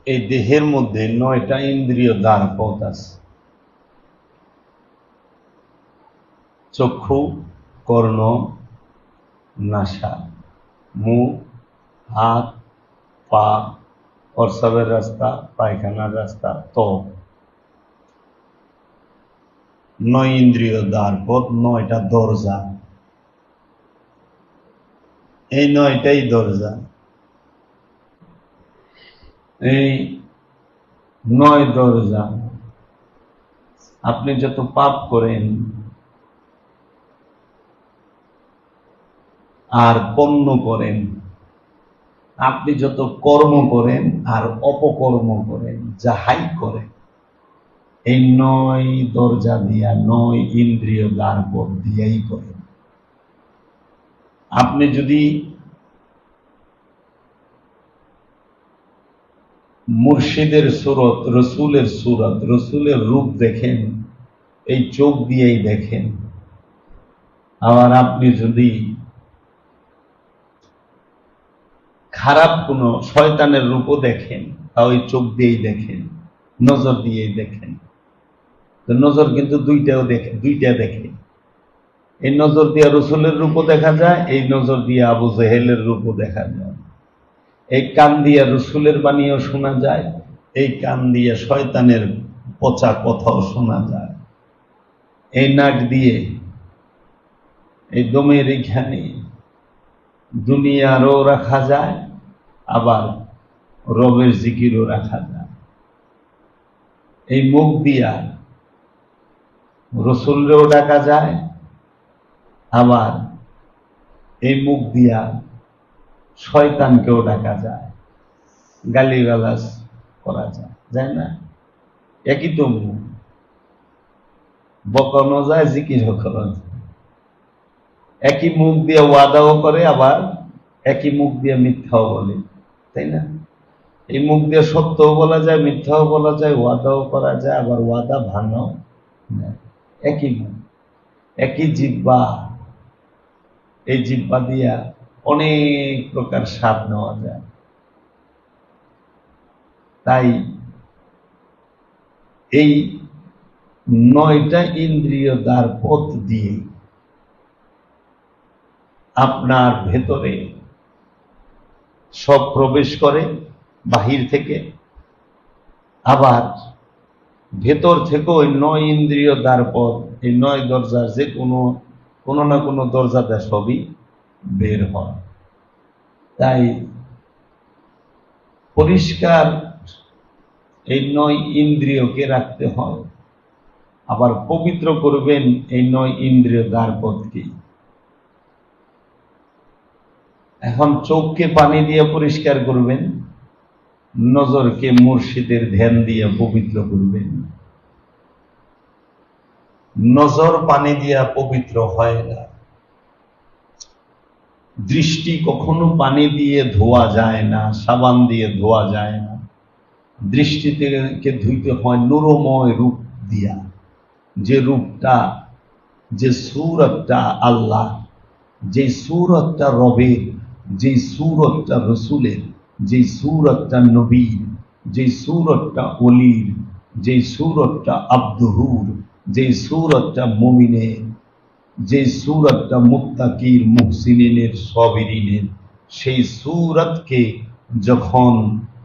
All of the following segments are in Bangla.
এই দেহের মধ্যে 9টা ইন্দ্রিয় দ্বার পথ আছে। চক্ষু, কর্ণ, নাসা, মুখ, হাত, পা, প্রস্রাবের রাস্তা, পায়খানার রাস্তা, ত্বক। 9 ইন্দ্রিয় দ্বার পথ, 9টা দরজা। এই 9টাই দরজা। এই 9 দরজা আপনি যত পাপ করেন আর পণ্য করেন, আপনি যত কর্ম করেন আর অপকর্ম করেন, যাহাই করেন, এই 9 দরজা দিয়া 9 ইন্দ্রিয় দ্বার পথ দিয়াই করেন। আপনি যদি মুর্শিদের সুরত, রসুলের সুরত, রসুলের রূপ দেখেন, এই চোখ দিয়েই দেখেন। আবার আপনি যদি খারাপ কোনো শয়তানের রূপও দেখেন, তা ওই চোখ দিয়েই দেখেন, নজর দিয়েই দেখেন। তো নজর কিন্তু দুইটা দেখে। এই নজর দিয়ে রসুলের রূপও দেখা যায়, এই নজর দিয়ে আবু জেহেলের রূপও দেখা যায়। এই কান দিয়ে রসুলের বাণীও শোনা যায়, এই কান দিয়ে শয়তানের পচা কথাও শোনা যায়। এই নাক দিয়ে, এই দমের এইখানে দুনিয়ারও রাখা যায়, আবার রবের জিকিরও রাখা যায়। এই মুখ দিয়া রসুলরেও ডাকা যায়, আবার এই মুখ দিয়া শয়তানকেও ডাকা যায়, গালিগালাজ করা যায়, যায় না? একই তো মুখ, বকানো যায়, জিকিরও করা যায়। একই মুখ দিয়ে ওয়াদাও করে, আবার একই মুখ দিয়ে মিথ্যাও বলে, তাই না? এই মুখ দিয়ে সত্যও বলা যায়, মিথ্যাও বলা যায়, ওয়াদাও করা যায়, আবার ওয়াদা ভাঙাও যায়। একই মুখ, একই জিহ্বা। এই জিহ্বা দিয়া অনেক প্রকার স্বাদ নেওয়া যায়। তাই এই 9টা ইন্দ্রিয় দ্বার পথ দিয়ে আপনার ভেতরে সব প্রবেশ করে বাহির থেকে, আবার ভেতর থেকে ওই 9 ইন্দ্রিয় দ্বার পথ, এই 9 দরজার যে কোনো না কোনো দরজাতে সবই বের হয়। তাই পরিষ্কার এই 9 ইন্দ্রিয়কে রাখতে হয়, আবার পবিত্র করবেন এই 9 ইন্দ্রিয় দ্বার পথকে। এখন চোখকে পানি দিয়ে পরিষ্কার করবেন, নজরকে মুর্শিদের ধ্যান দিয়ে পবিত্র করবেন। নজর পানি দিয়া পবিত্র হয় না, দৃষ্টি কখনো পানি দিয়ে ধোয়া যায় না, সাবান দিয়ে ধোয়া যায় না। দৃষ্টিকে ধুইতে হয় নূরময় রূপ দিয়া, যে রূপটা, যে সূরতটা আল্লাহ, যে সূরতটা রবের, যে সূরতটা রসুলের, যে সূরতটা নবীর, যে সূরতটা ওলির, যে সূরতটা আব্দুহুর, যে সূরতটা মুমিনের, যে সূরতটা মুত্তাকির, মুহসিনিনের, সাবিরিনের, সেই সূরতকে যখন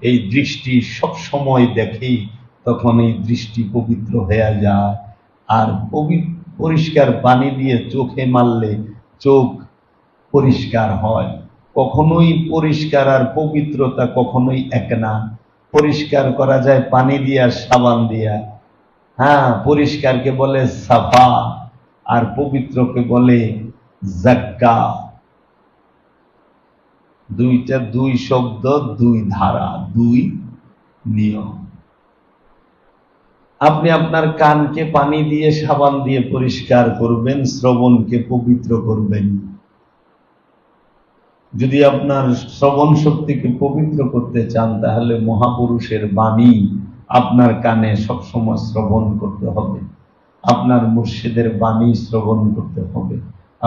এই দৃষ্টি সব সময় দেখে, তখন এই দৃষ্টি পবিত্র হয়ে যায়। আর পরিষ্কার পানি দিয়ে চোখে মারলে চোখ পরিষ্কার হয়। কখনোই পরিষ্কার আর পবিত্রতা কখনোই এক না। পরিষ্কার করা যায় পানি দিয়া, সাবান দিয়া। হ্যাঁ, পরিষ্কারকে বলে সাফা, আর পবিত্রকে বলে জাক্কা। দুইটা, দুই শব্দ, দুই ধারা, দুই নিয়ম। আপনি আপনার কানকে পানি দিয়ে, সাবান দিয়ে পরিষ্কার করবেন, শ্রবণকে পবিত্র করবেন। যদি আপনার শ্রবণ শক্তিকে পবিত্র করতে চান, তাহলে মহাপুরুষের বাণী আপনার কানে সবসময় শ্রবণ করতে হবে, আপনার মুর্শিদের বাণী শ্রবণ করতে হবে,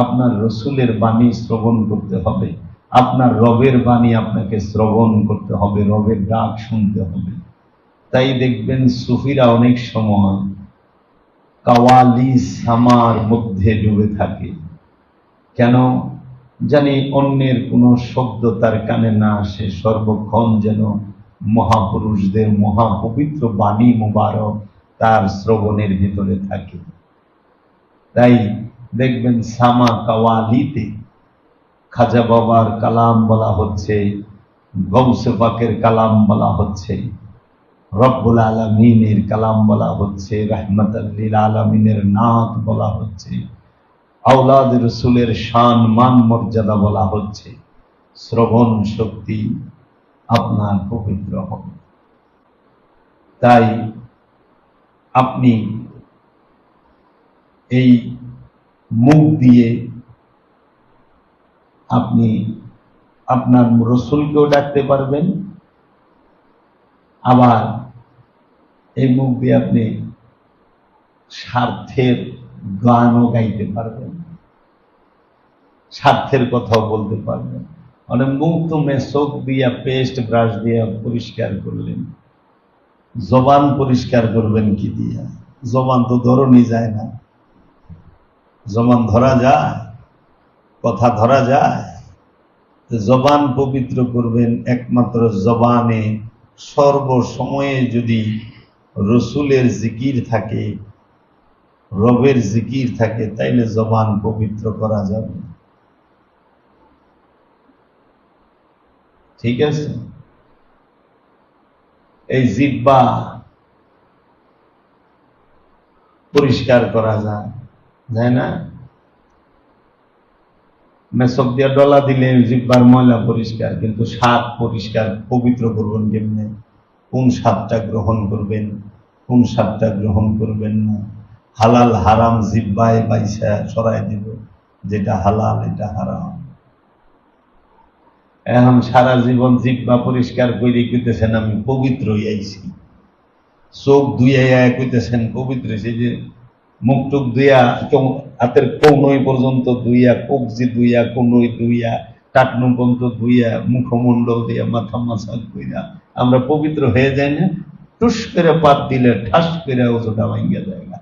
আপনার রসুলের বাণী শ্রবণ করতে হবে, আপনার রবের বাণী আপনাকে শ্রবণ করতে হবে, রবের ডাক শুনতে হবে। তাই দেখবেন সুফিরা অনেক সময় কাওয়ালি সামার মধ্যে ডুবে থাকে। কেন জানি অন্যের কোনো শব্দ তার কানে না আসে, সর্বক্ষণ যেন মহাপুরুষদের মহাপবিত্র বাণী মুবারক তার শ্রবণের ভিতরে থাকে। তাই দেখবেন সামা কাওয়ালিতে খাজা বাবার কালাম বলা হচ্ছে, গৌসে পাকের কালাম বলা হচ্ছে, রব্বুল আলামিনের কালাম বলা হচ্ছে, রাহমাতাল লিল আলামিনের নাত বলা হচ্ছে, আওলাদ রসুলের শান মান মর্যাদা বলা হচ্ছে। শ্রবণ শক্তি আপনার পবিত্র হবে। তাই আপনি এই মুখ দিয়ে আপনি আপনার রসুলকেও ডাকতে পারবেন, আবার এই মুখ দিয়ে আপনি স্বার্থের গানও গাইতে পারবেন, স্বার্থের কথাও বলতে পারবেন। মানে মুখ তো মেসক দিয়া পেস্ট ব্রাশ দিয়া পরিষ্কার করলেন, জবান পরিষ্কার করবেন কি দিয়া? জবান তো ধরনই যায় না। জবান ধরা যায়? কথা ধরা যায়? জবান পবিত্র করবেন একমাত্র জবানে সর্বসময়ে যদি রসুলের জিকির থাকে, রবের জিকির থাকে, তাইলে জবান পবিত্র করা যাবে। ঠিক আছে? এই জিহ্বা পরিষ্কার করা যায় না? মেসক দিয়া ডলা দিলে জিহ্বার ময়লা পরিষ্কার, কিন্তু স্বাদ পরিষ্কার পবিত্র করবেন কেমনে? কোন স্বাদটা গ্রহণ করবেন, কোন স্বাদটা গ্রহণ করবেন না, হালাল হারাম জিহ্বায় বাইসা সরাই দিব, যেটা হালাল এটা হারাম। এখন সারা জীবন জিহ্বা পরিষ্কার করে কইতেছেন আমি পবিত্র হইয়াছি, চোখ ধুইয়া কইতেছেন পবিত্র হয়েছে, যে মুখ টুক ধুইয়া হাতের কৌনই পর্যন্ত ধুইয়া, কবজি ধুইয়া, কৌনই ধুইয়া, টাকনু পর্যন্ত ধুইয়া, মুখমণ্ডল দিয়া, মাথা মাসাজ কইরা আমরা পবিত্র হয়ে যাই না? টুস করে পাত দিলে ঠাস করে ওজোটা ভাঙ্গা যায় না।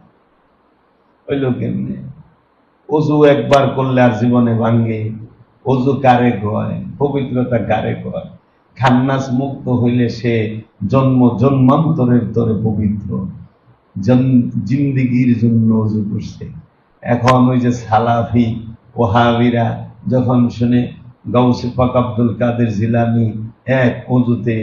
হইল কেমনে? অজু একবার করলে আর জীবনে ভাঙ্গে? অজু কারে কয়? পবিত্রতা কারে কয়? খান্নাস মুক্ত হইলে সে জন্ম জন্মান্তরের তরে পবিত্র, জিন্দিগির জন্য অজু করছে। এখন ওই যে সালাফি ওহাবিরা যখন শুনে গাউসে পাক আব্দুল কাদের জিলানী এক অজুতে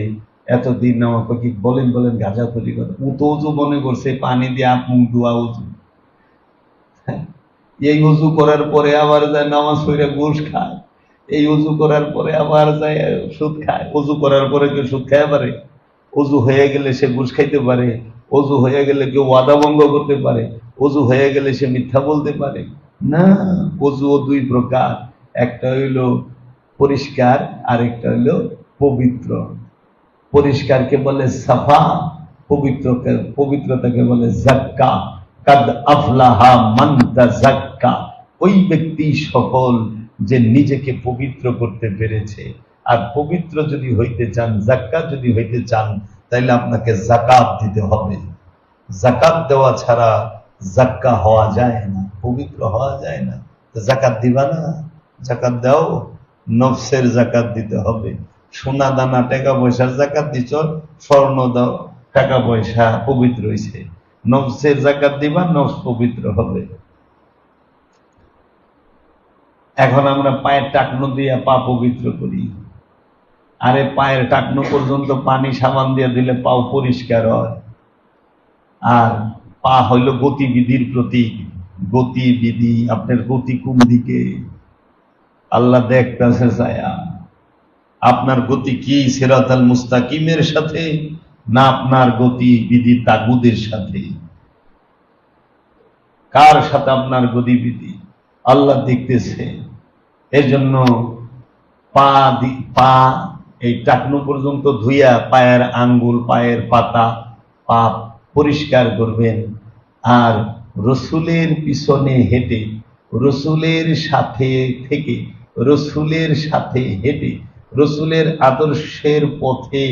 এতদিন আমাকে কি বলেন গাঁজা তৈরি করে, ও তো অজু মনে করছে পানি দিয়ে আপ মুখ ধোয়া অজু। এই অজু করার পরে আবার যায় নামাজ পড়ে ঘুষ খায়, এই অজু করার পরে আবার যায় সুদ খায়। অজু করার পরে কেউ সুদ খাইতে পারে? অজু হয়ে গেলে সে ঘুষ খাইতে পারে? অজু হয়ে গেলে কেউ ওয়াদা ভঙ্গ করতে পারে? অজু হয়ে গেলে সে মিথ্যা বলতে পারে? না। অজু দুই প্রকার, একটা হইল পরিষ্কার, আর একটা হইল পবিত্র। পরিষ্কারকে বলে সাফা, পবিত্রতাকে বলে জাক্কা। কাদ আফলাহা মান তাযাক্কা, ওই ব্যক্তি সফল যে নিজেকে পবিত্র করতে পেরেছে। আর পবিত্র যদি হইতে চান, জাক্কাত যদি হইতে চান, তাইলে আপনাকে জাকাত দিতে হবে। জাকাত দেওয়া ছাড়া জাক্কা হওয়া যায় না, পবিত্র হওয়া যায় না। জাকাত দিবা না? জাকাত দাও, নফসের জাকাত দিতে হবে। সোনা দানা টাকা পয়সার জাকাত দিছ, স্বর্ণ দাও, টাকা পয়সা পবিত্র হইছে। নফসের জাকাত দিবা, নফস পবিত্র হবে। এখন আমরা পায়ের টাকনো দিয়ে পা পবিত্র করি। আরে পায়ের টাকনো পর্যন্ত পানি সাবান দিয়ে দিলে পাও পরিষ্কার হয়। আর পা হইল গতিবিধির প্রতীক। গতিবিধি, আপনার গতি কোন দিকে আল্লাহ দেখতেছে ছায়া। আপনার গতি কি সিরাতাল মুস্তাকিমের সাথে, না আপনার গতিবিধি তাগুদের সাথে? কার সাথে আপনার গতিবিধি? আল্লাহ দেখতেছে। এর জন্য পা এই টাকনু পর্যন্ত ধুইয়া পায়ের আঙ্গুল, পায়ের পাতা, পা পরিষ্কার করবেন। আর রসুলের পিছনে হেঁটে, রসুলের সাথে থেকে রসুলের সাথে হেঁটে, রসুলের আদর্শের পথে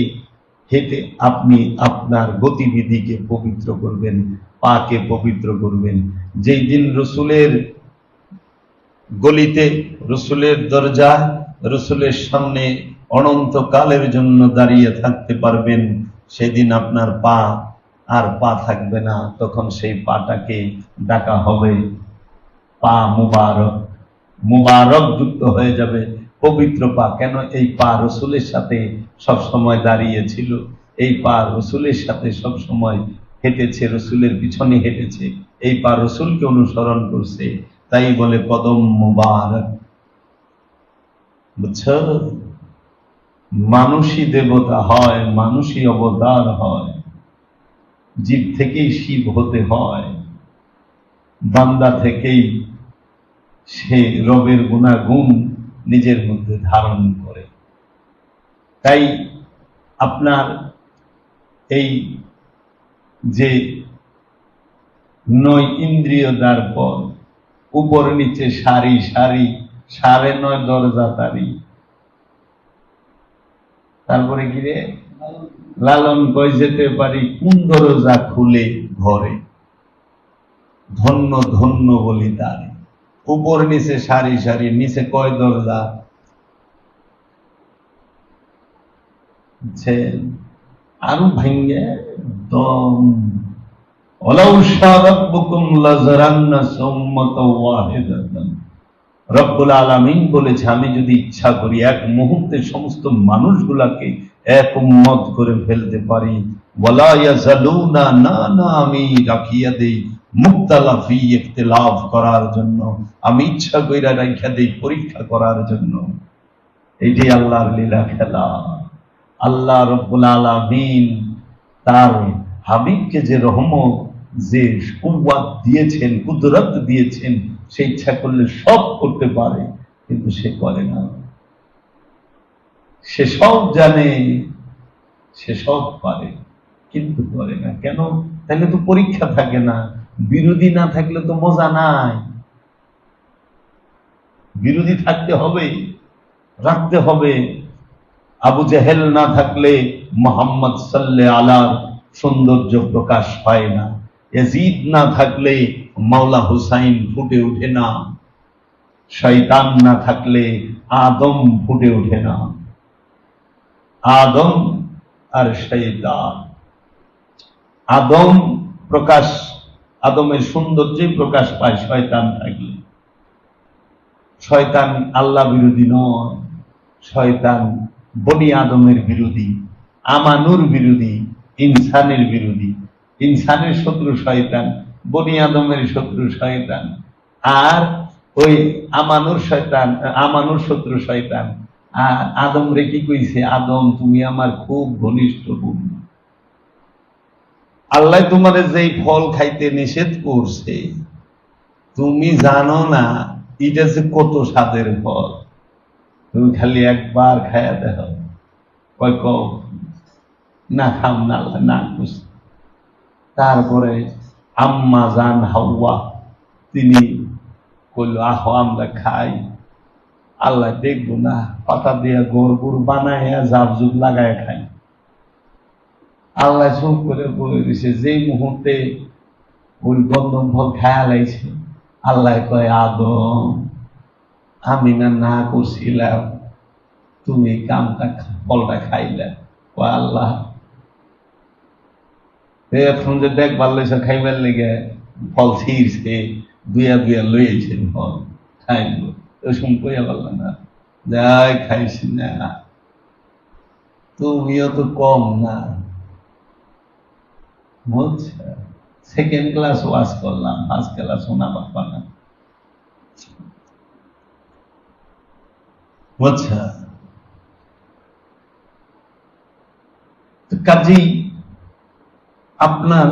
হেঁটে আপনি আপনার গতিবিধিকে পবিত্র করবেন, পাকে পবিত্র করবেন। যেই দিন রসুলের গলিতে, রসুলের দরজা, রসুলের সামনে অনন্তকালের জন্য দাঁড়িয়ে থাকতে পারবেন, সেদিন আপনার পা আর পা থাকবে না। তখন সেই পাটাকে ডাকা হবে পা মুবারক, মুবারক যুক্ত হয়ে যাবে, পবিত্র পা। কেন? এই পা রসুলের সাথে সব সময় দাঁড়িয়েছিল, এই পা রসুলের সাথে সব সময় হেঁটেছে, রসুলের পিছনে হেঁটেছে, এই পা রসুলকে অনুসরণ করছে, তাই বলে কদম মুবারক। বুঝছ? মানুষই দেবতা হয়, মানুষই অবতার হয়, জীব থেকেই শিব হতে হয়, বান্দা থেকেই সে রবের গুণাগুণ নিজের মধ্যে ধারণ করে। তাই আপনার এই যে 9 ইন্দ্রিয় দ্বার পর, উপর নিচে সারি সারি 9.5 দরজা তারি, তারপরে কি রে লালন কই যেতে পারি কোন দরজা খুলে ঘরে, ধন্য ধন্য বলি তারে। উপর নিচে সারি সারি, নিচে কয় দরজা? আরো ভাঙ্গে দম। রব্বুল আলামিন বলেছে, আমি যদি ইচ্ছা করি এক মুহূর্তে সমস্ত মানুষগুলাকে এক উম্মত করে ফেলতে পারি। ওয়ালা ইয়াজালুনা, না না, আমি রাখিয়া দেই মুক্তালাফি, ইখতিলাফ করার জন্য, আমি ইচ্ছা কইরা রাখিয়া দেই পরীক্ষা করার জন্য। এইটাই আল্লাহর লীলা খেলা। আল্লাহ রব্বুল আলামিন তার হাবিবকে যে রহমত, যে কুওয়াত দিয়েছেন, কুদরত দিয়েছেন, সে ইচ্ছা করলে সব করতে পারে, কিন্তু সে করে না। সে সব জানে, সে সব পারে, কিন্তু করে না। কেন? তাহলে তো পরীক্ষা থাকে না। বিরোধী না থাকলে তো মজা নাই। বিরোধী থাকতে হবে, রাখতে হবে। আবু জেহেল না থাকলে মুহাম্মদ সাল্লাল্লাহু আলাইহি সৌন্দর্য প্রকাশ পায় না। ইয়াজিদ না থাকলে মাওলা হুসাইন ফুটে ওঠে না। শয়তান না থাকলে আদম ফুটে ওঠে না। আদম আর শয়তান, আদম প্রকাশ, আদমের সৌন্দর্যে প্রকাশ পায় শয়তান থাকলে। শয়তান আল্লাহ বিরোধী নয়, শয়তান বনি আদমের বিরোধী, আমানুর বিরোধী, ইনসানের বিরোধী। ইনসানের শত্রু শয়তান, বনি আদমের শত্রু শয়তান। আর ওই আমানুর শয়তান, আমানুর শত্রু শয়তান। আর আদম রে কি কইছে? আদম, তুমি আমার খুব ঘনিষ্ঠ বন্ধু। আল্লাহ তোমার যেই ফল খাইতে নিষেধ করছে, তুমি জানো না এটা যে কত স্বাদের ফল। তুমি খালি একবার খায়া দেখো। কয় কও না, খাম না, না খুশি। তারপরে আম্মা জান হাওয়া, তিনি কইল, আহো আমরা খাই। আল্লাহ দেখবো না, পাতা দিয়া গোর গোর বানাইয়া জাবজুব লাগায় খাই। আল্লাহ চুপ করে বলে দিছে, যেই মুহূর্তে ওই গন্ধম ফল খায়া লাইছে, আল্লাহ কয়, আদম, আমি না না করছিলাম, তুমি কামটা ফলটা খাইলা। ও আল্লাহ, এখন যে দেখবার লইছে খাইবার লেগে ফল ছিঁড়ছে, দুইয়া দুইয়া লইছে ফল খাইব, ওসম কইয়া পারল না, যাই খাইছি না, তুমিও তো কম না। বুঝছো? সেকেন্ড ক্লাস ওয়াজ করলাম, ফার্স্ট ক্লাস শোনা পাবা না। বুঝছো? কাজেই আপনার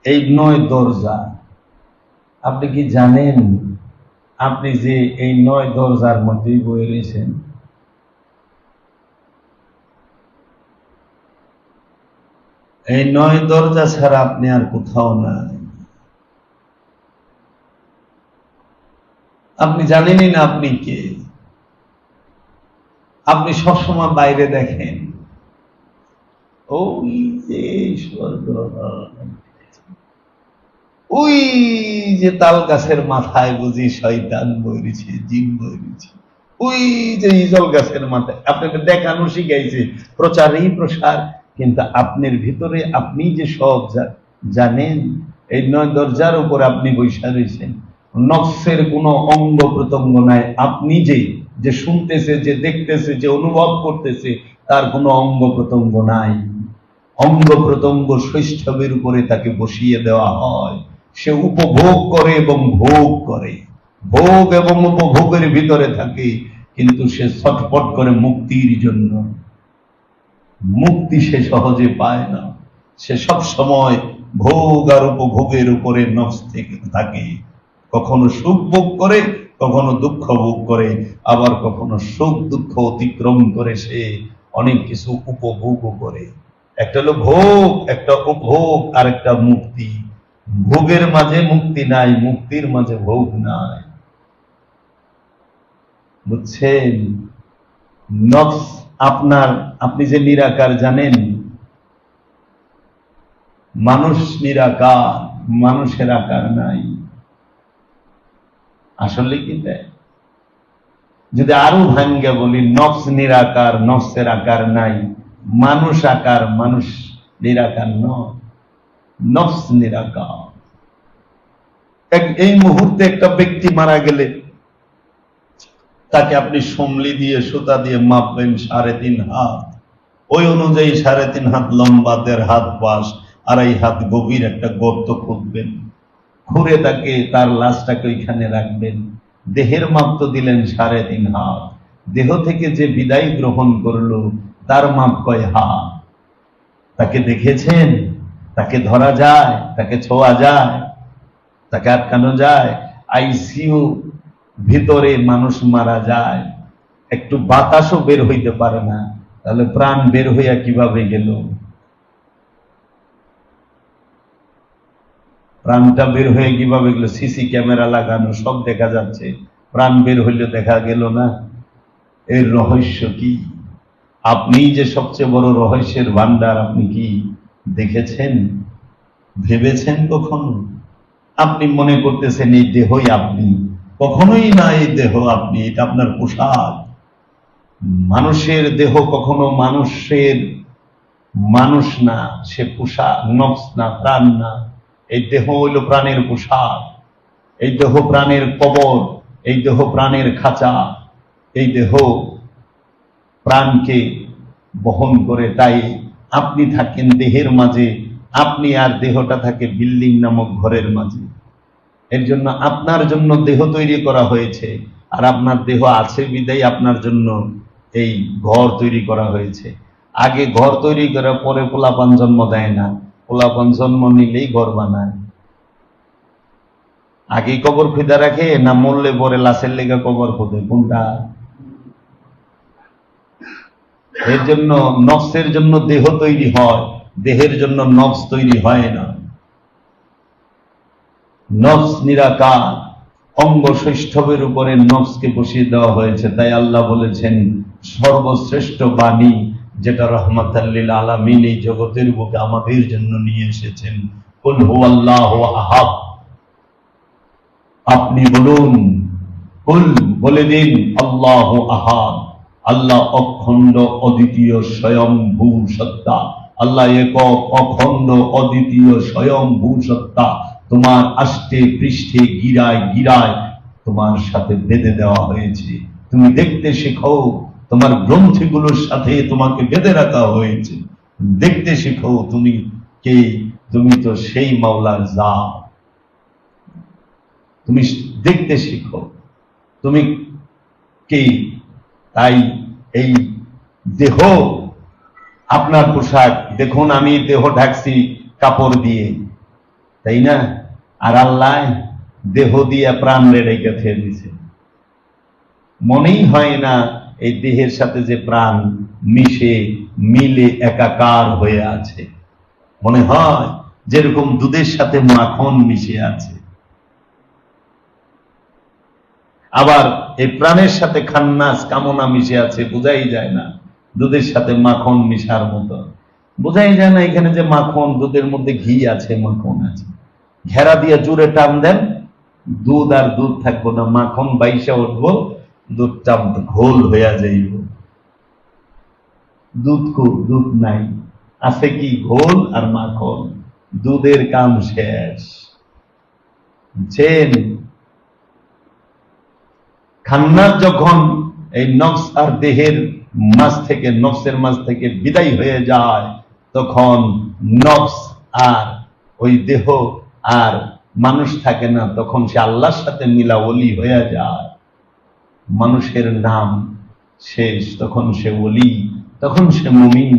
এই 9 দরজা, আপনি কি জানেন আপনি যে এই 9 দরজার মধ্যেই বয়ে রয়েছেন? এই 9 দরজা ছাড়া আপনি আর কোথাও নাই। আপনি জানেনই না আপনি কে। আপনি সবসময় বাইরে দেখেন ওই যে স্বর্গ, ওই যে তাল গাছের মাথায় বুঝি শয়তান বইরেছে, জিন বইরেছে, ওই যে ইজল গাছের মাথায় আপনাকে দেখানো শিখাইছে, প্রচারই প্রসার। কিন্তু আপনার ভিতরে আপনি যে সব জানেন, এই 9 দরজার উপর আপনি বৈশা রয়েছেন, নফসের কোনো অঙ্গ প্রত্যঙ্গ নাই। আপনি যে শুনতেছে, যে দেখতেছে, যে অনুভব করতেছে, তার কোনো অঙ্গ প্রত্যঙ্গ নাই। অঙ্গ প্রত্যঙ্গ শৈশবের উপরে তাকে বসিয়ে দেওয়া হয়, সে উপভোগ করে এবং ভোগ করে, ভোগ এবং উপভোগের ভিতরে থাকে, কিন্তু সে ছটফট করে মুক্তির জন্য। মুক্তি সে সহজে পায় না, সে সব সময় ভোগ আর উপভোগের উপরে নফস থেকে থাকে। কখনো সুখ ভোগ করে, কখনো দুঃখ ভোগ করে, আবার কখনো সুখ দুঃখ অতিক্রম করে সে অনেক কিছু উপভোগও করে। একটা হলো ভোগ, একটা উপভোগ, আর একটা মুক্তি। ভোগের মাঝে মুক্তি নাই, মুক্তির মাঝে ভোগ নাই। বুঝছেন? নফস আপনি যে নিরাকার জানেন, মানুষ নিরাকার, মানুষের আকার নাই। আসলে কি তাই? যদি আরো ভাঙ্গে বলি, নফস নিরাকার, নফসের আকার নাই। মানুষ আকার, মানুষ নিরাকার নয়, নফস নিরাকার। এই মুহূর্তে একটা ব্যক্তি মারা গেলে তাকে আপনি সমলি দিয়ে, সুতা দিয়ে মাপবেন 3.5 হাত। ওই অনুযায়ী 3.5 হাত লম্বা, 1.5 হাত পাশ, 2.5 হাত গভীর একটা গর্ত খুঁড়বেন। খুঁড়ে তাকে, তার লাশটাকে ওইখানে রাখবেন। দেহের মাপ তো দিলেন 3.5 হাত, দেহ থেকে যে বিদায় গ্রহণ করলো তার মাপ কয় হাত? তাকে দেখেছেন? তাকে ধরা যায়? তাকে ছোঁয়া যায়? তাকে আটকানো যায়? আইসিইউ ভিতরে মানুষ মারা যায়, একটু বাতাসও বের হইতে পারে না, তাহলে প্রাণ বের হইয়া কিভাবে গেল? প্রাণটা বের হয়ে কিভাবে গেল? সিসি ক্যামেরা লাগানো, সব দেখা যাচ্ছে, প্রাণ বের হইলে দেখা গেল না। এর রহস্য কি? আপনি যে সবচেয়ে বড় রহস্যের ভান্ডার, আপনি কি দেখেছেন? ভেবেছেন কখনো? আপনি মনে করতেছেন এই দেহই আপনি, কখনোই না এই দেহ আপনি, এটা আপনার পোশাক। মানুষের দেহ কখনো মানুষ না, সে পোশাক, নফস না, প্রাণ না। এই দেহ হইল প্রাণের পোশাক, এই দেহ প্রাণের কবর, এই দেহ প্রাণের খাঁচা, এই দেহ প্রাণকে বহন করে। তাই আপনি থাকেন দেহের মাঝে, আপনি আর দেহটা থাকে বিল্ডিং নামক ঘরের মাঝে। এর জন্য আপনার জন্য দেহ তৈরি করা হয়েছে, আর আপনার দেহ আছে বিদায় আপনার জন্য এই ঘর তৈরি করা হয়েছে। আগে ঘর তৈরি করে পরে পোলাপান জন্ম দেয় না, পোলাপান জন্ম নিলেই ঘর বানায়। আগে কবর খুঁজে রাখে না মরলে পরে লাশের লেগে কবর খোঁজে? কোনটা? এর জন্য নফসের জন্য দেহ তৈরি হয়, দেহের জন্য নফস তৈরি হয় না। নফস নিরাকার, অঙ্গ শৈষ্ঠবের উপরে নফসকে বসিয়ে দেওয়া হয়েছে। তাই আল্লাহ বলেছেন সর্বশ্রেষ্ঠ বাণী, যেটা রহমাতাল লিল আলামিন এই জগতের বুকে আমাদের জন্য নিয়ে এসেছেন, কুল হুয়াল্লাহু আহাদ। আপনি বলুন, কুল বলে দিন, আল্লাহু আহাদ, আল্লাহ অখণ্ড অদ্বিতীয় স্বয়ংভূ সত্তা। আল্লাহ একক, অখণ্ড অদ্বিতীয় স্বয়ংভূ সত্তা। তোমার আষ্টে পৃষ্ঠে গিরায় গিরায় তোমার সাথে বেঁধে দেওয়া হয়েছে। তুমি দেখতে শেখো, তোমার গ্রন্থিগুলোর সাথে তোমাকে বেঁধে রাখা হয়েছে। দেখতে শেখো তুমি কে, তুমি তো সেই মাওলার জাত। তুমি দেখতে শিখো তুমি কে। তাই এই দেহ আপনার পোশাক। দেখুন, আমি দেহ ঢাকছি কাপড় দিয়ে, তাই না? আর আল্লাহ দেহ দিয়ে প্রাণ রেখে ফেলে দিয়েছে। মনেই হয় না এই দেহের সাথে যে প্রাণ মিলে একাকার হয়ে আছে। মনে হয় যেরকম দুধের সাথে মাখন মিশে আছে। আবার এই প্রাণের সাথে খান্নাস কামনা মিশে আছে, বোঝাই যায় না। দুধের সাথে মাখন মিশার মতো বোঝাই যায় না এখানে যে মাখন, দুধের মধ্যে ঘি আছে, মাখন আছে। ঘেরা দিয়ে জুড়ে টান দেন, দুধ আর দুধ থাকবো না, মাখন বাইসা উঠবো, দুধটা ঘোল হইয়া যাইব। দুধ নাই, আছে কি ঘোল আর মাখন, দুধের কাম শেষ। বুঝছেন? খান্নাস যখন এই নফস আর দেহের মাঝ থেকে, নফসের মাঝ থেকে বিদায় হয়ে যায়, তখন নফস আর ওই দেহ আর মানুষ থাকে না, তখন সে আল্লাহর সাথে মিলা ওলি হয়ে যায়। মানুষের নাম শেষ, তখন সে ওলি, তখন সে মুমিন,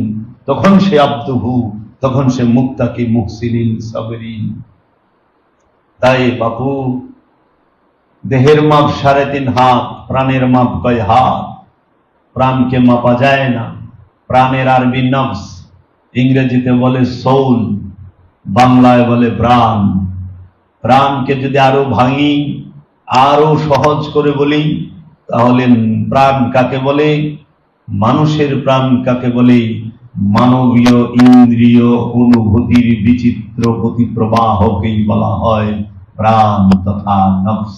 তখন সে আব্দুহু, তখন সে মুত্তাকি, মুহসিনিন, সাবিরিন। তাই বাপু, দেহের মাপ 3.5 হাত, প্রাণের মাপ কয় হাত। প্রাণকে মাপা যায় না। প্রাণের আরবি নফস, ইংরেজিতে বলে সোল, বাংলায় বলে প্রাণ। প্রাণকে যদি আরো ভাঙি, আরো সহজ করে বলি, তাহলে প্রাণ কাকে বলে? মানুষের প্রাণ কাকে বলে? মানবীয় ইন্দ্রিয় অনুভূতির বিচিত্র গতি প্রবাহকেই বলা হয় প্রাণ তথা নফস।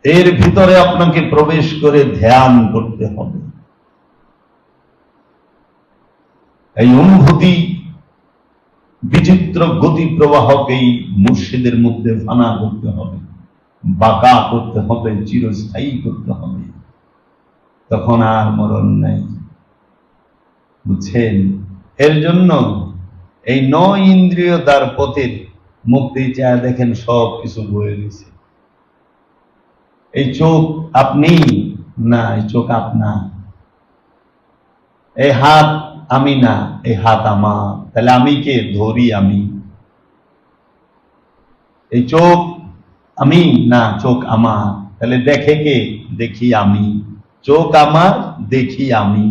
এর ভিতরে আপনাকে প্রবেশ করে ধ্যান করতে হবে। এই অনুভূতি বিচিত্র গতি প্রবাহকেই মুর্শিদের মধ্যে ফানা করতে হবে, বাঁকা করতে হবে, চিরস্থায়ী করতে হবে। তখন আর মরণ নাই। বুঝছেন? এর জন্য এই 9 ইন্দ্রিয় দ্বার পথের মুক্তি চায় দেখেন, সব কিছু বয়ে গেছে। এই চোখ আপনি না, এই চোখ আপনার। এই হাত আমি না, এই হাত আমার। তাহলে আমি কে? ধরি আমি। এই চোখ আমি না, চোখ আমার। তাহলে দেখে কে? দেখি আমি। চোখ আমার, দেখি আমি।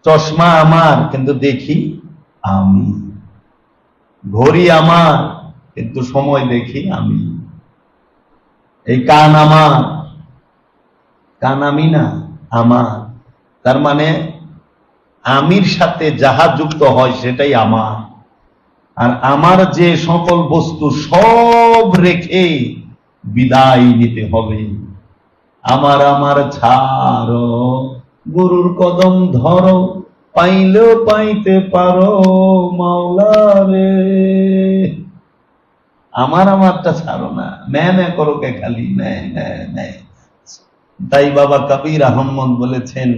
চশমা আমার, কিন্তু দেখি আমি। ঘড়ি আমার, কিন্তু সময় দেখি আমি। এই কান আমার, কান আমি না, আমার। তার মানে আমির সাথে যাহা যুক্ত হয় সেটাই আমার। আর আমার যে সকল বস্তু সব রেখে বিদায় নিতে হবে। আমার আমার ছাড়ো, গুরুর কদম ধরো, পাইলেও পাইতে পারো মাওলা রে। আমার আমারটা ছাড়ো না, ম্যা করো কে খালি ম্যা। তাই বাবা কবির আহমদ বলেছেন,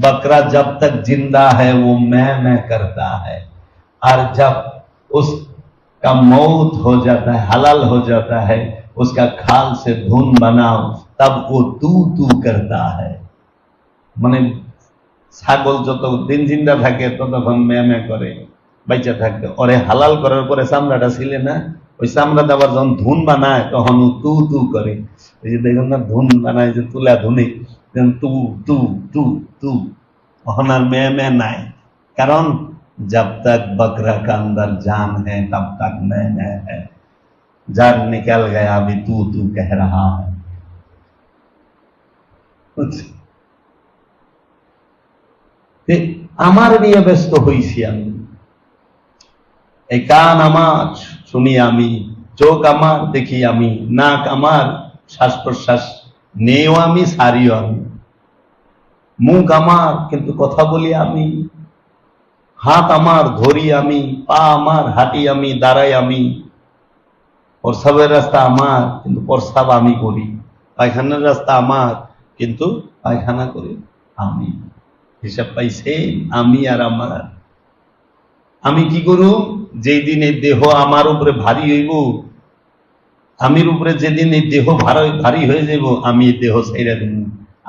बकरा जब तक जिंदा है वो मैं करता है, और जब उसका मौत हो जाता है, हलाल हो जाता है, उसका खाल से धुन बनाओ, तब वो तू करता है। মানে ছাগল যতদিন জিন্দা থাকে ততক্ষণ ম্যা করে বাইচা থাকবে, ওরে হালাল করার পরে চামড়াটা ছিলে না, ওই চামড়াটা আবার যখন ধুন বানায় তখন ও তু করে। ওই যে দেখুন না, ধুন বানায় যে তুলা ধুনে, তু ওখান আর ম্যা নাই। কারণ जब तक बकरा का अंदर जान है तब तक मैं है, जान निकल गया अभी तू कह रहा है। আমার নিয়ে ব্যস্ত হইছি আমি। এই কান আমার, শুনি আমি। চোখ আমার, দেখি আমি। নাক আমার, শ্বাস প্রশ্বাস নেও আমি, সারিও আমি। মুখ আমার, কিন্তু কথা বলি আমি। হাত আমার, ধরি আমি। পা আমার, হাঁটি আমি, দাঁড়াই আমি। প্রস্রাবের রাস্তা আমার, কিন্তু প্রস্রাব আমি করি। পায়খানার রাস্তা আমার, কিন্তু পায়খানা করি আমি। হিসাব পাইছেন? আমি আর আমার। আমি কি করু? যেই দিন এই দেহ আমার উপরে ভারী হইব, আমির উপরে যেদিন এই দেহ ভারী হয়ে যাব, আমি এই দেহ ছেড়ে দেব,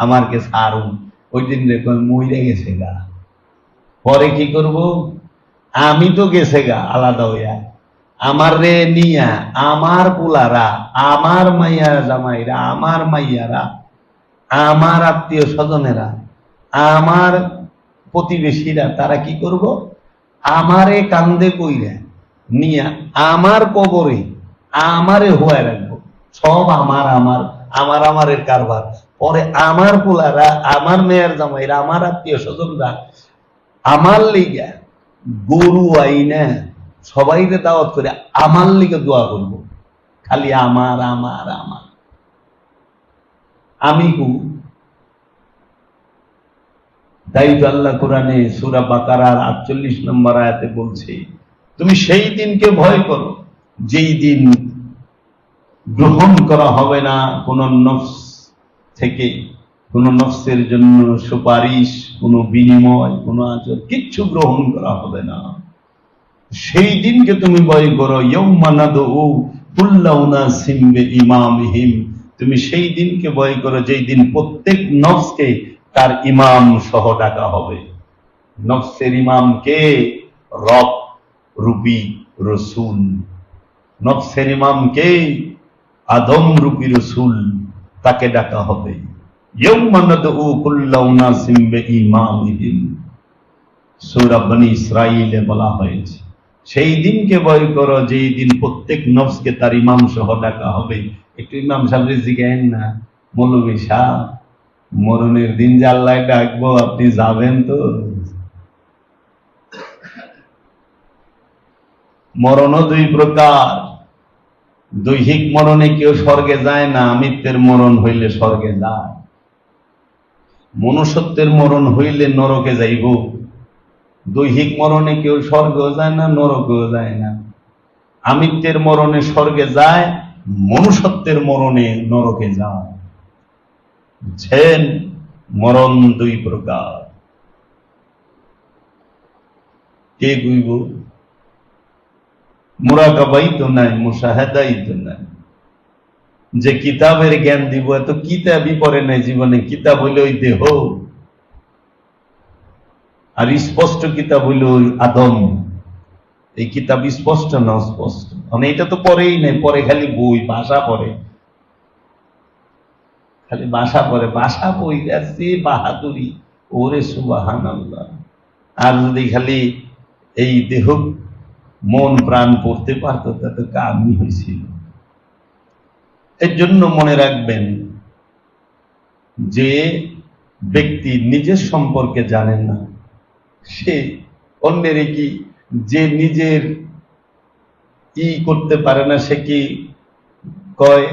আমারকে ছাড়ুন, ওই দিন দেখুন মইরে গেছে গা। পরে কি করব? আমি তো গেছে গা আলাদা হইয়া, আমার রে নিয়া, আমার পুলারা, আমার মাইয়া জামাইরা, আমার মাইয়ারা, আমার আত্মীয় স্বজনেরা, আমার প্রতিবেশীরা, তারা কি করব? আমারে কান্দে কইরা নিয়া আমার কবরে আমারে হুয়ায় রাখবো। সব আমার আমার আমার আমারের কারবার। পরে আমার পোলারা, আমার মেয়ের জামাইরা, আমার আত্মীয় স্বজনরা আমার লিগা গরু আইনা সবাইকে দাওয়াত করে আমার লিগে দোয়া করব, খালি আমার আমার আমার। আমি কু তাই তো আল্লাহ কোরআনে সূরা বাকারার 48 নম্বর আয়াতে বলছে, তুমি সেই দিনকে ভয় করো যেই দিন গ্রহণ করা হবে না কোন নফস থেকে, কোন নফসের জন্য সুপারিশ, কোন বিনিময়, কোন আচর, কিচ্ছু গ্রহণ করা হবে না। সেই দিনকে তুমি ভয় করো, ইয়াউমা নাদউ কুল্লা উনাসিম বিইমামিহিম, তুমি সেই দিনকে ভয় করো যেই দিন প্রত্যেক নফসকে তার ইমাম সহ ডাকা হবে। নফসের ইমাম কে? রব রূপী রসুল। নফসের ইমাম কে? আদম রূপী রসুল, তাকে ডাকা হবে। ইয়াউমা নাদউ কুল্লা উনাসিম বিইমামিহিম, সূরা বনী ইসরাঈলে বলা হয়েছে সেই দিনকে ভয় করো যেই দিন প্রত্যেক নফসকে তার ইমাম সহ ডাকা হবে। একটু ইমাম সাহেব জিজ্ঞেন না, মৌলভী সাহেব মরণের দিন যে আল্লাহ ডাকবো, আপনি যাবেন তো? মরণও দুই প্রকার, দৈহিক মরণে কেউ স্বর্গে যায় না, আমিত্বের মরণ হইলে স্বর্গে যায়। মনুষ্যত্বের মরণ হইলে নরকে যাইব। দৈহিক মরণে কেউ স্বর্গেও যায় না, নরকেও যায় না। আমিত্বের মরণে স্বর্গে যায়, মনুষ্যত্বের মরণে নরকে যায়। বুঝছেন? মরণ দুই প্রকার। কে গুইব? মুরাকাবাই তো নাই, মুশাহাদাই তো নাই। যে কিতাবের জ্ঞান দিব, এত কিতাবই পড়ে নাই জীবনে। কিতাব হইল ওই দেহ, আর স্পষ্ট কিতাব হইল ওই আদম। এই কিতাব স্পষ্ট না অস্পষ্ট? মানে এটা তো পড়েই নাই, পরে খালি বই, ভাষা পড়ে, খালি ভাষা পড়ে। ভাষা বই আছে বাহাদুরি, ওরে সুবহানাল্লাহ। আর যদি খালি এই দেহ মন প্রাণ পড়তে পারতো, তাতে কামই হয়েছিল। এর জন্য মনে রাখবেন, যে ব্যক্তি নিজের সম্পর্কে জানেন না, সে অন্যের কি, যে নিজের করতে পারে না, সে কি কয়?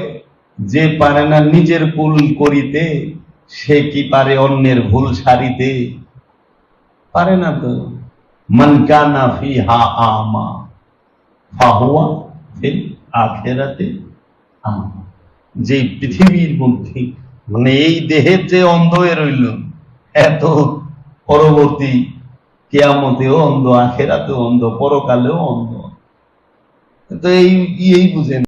যে পারে না নিজের ভুল করিতে, সে কি পারে অন্যের ভুল সারিতে? পারে না তো। মান কানা ফিহা আমা ফাহুয়া ফিল আখিরাতে আমা। যে পৃথিবীর মধ্যে, মানে এই দেহের যে অন্ধ হয়ে রইল, এত পরবর্তী কিয়ামতেও অন্ধ, আখিরাতেও অন্ধ, পরকালেও অন্ধ। তো এই বুঝেন।